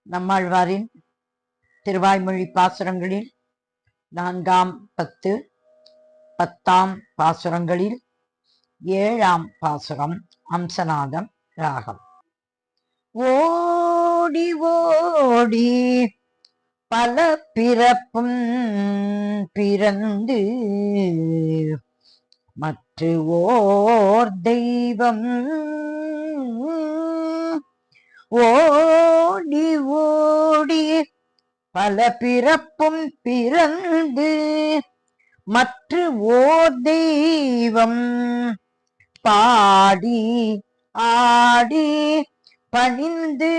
நம்மாழ்வாரின் திருவாய்மொழி பாசுரங்களில் 4ஆம் 10, 10ஆம் பாசுரங்களில் 7ஆம் பாசுரம் அம்சநாதம் ராகம். ஓடி ஓடி பல பிறப்பும் பிறந்து மற்ற ஓர் தெய்வம் ஓடி ஓடி பல பிறப்பும் பிறந்து மற்ற ஓர் தெய்வம் பாடி ஆடி பணிந்து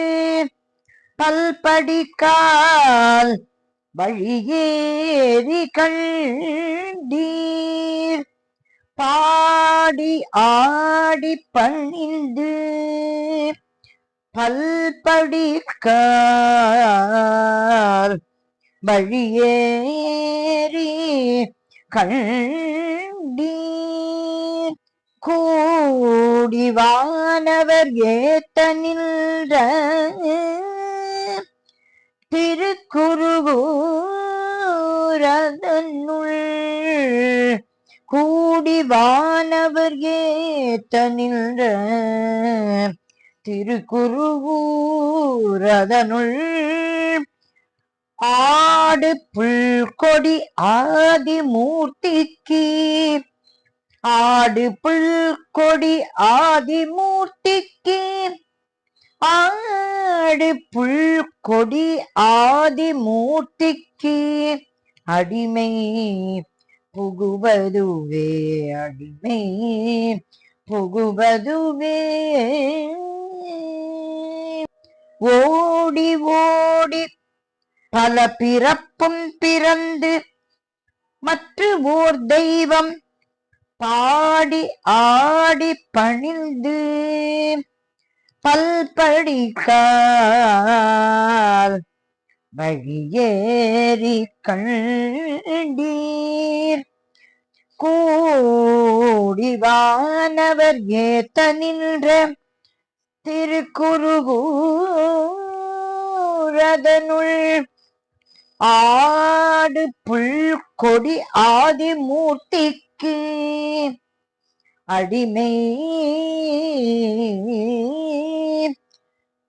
பல்படிக்கால் வழியேறி கண்டீர். பாடி ஆடி பணிந்து பல்படிக்கால் வழியேறி கண்டீர். கூடி வானவர் ஏத்த நின்ற திருக்குருகூரதனுள் கூடி வானவர் ஏத்த நின்ற திருக்குருகூரதனுள் ஆடு புல்கொடி ஆதிமூர்த்திக்கு ஆடு புல்கொடி ஆதிமூர்த்திக்கு ஆடு புல்கொடி ஆதிமூர்த்திக்கு அடிமை புகுவதுவே அடிமை புகுவதுவே. ஓடி ஓடி பல பிறப்பும் பிறந்து மற்ற ஓர் தெய்வம் பாடி ஆடி பணிந்து பல்படிக்கால் வழியேறி கண்டீர். கூடி வானவர் ஏத்த நின்ற திருக்குருகூரதனுள் ஆடு புல்கொடி ஆதிமூர்த்திக்கு அடிமை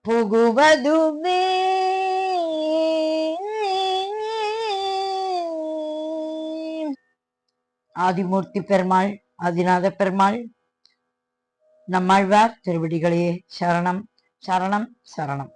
புகுவதுவே. ஆதிமூர்த்தி பெருமாள், ஆதிநாத பெருமாள், நம்மாழ்வார் திருவடிகளே சரணம் சரணம் சரணம்.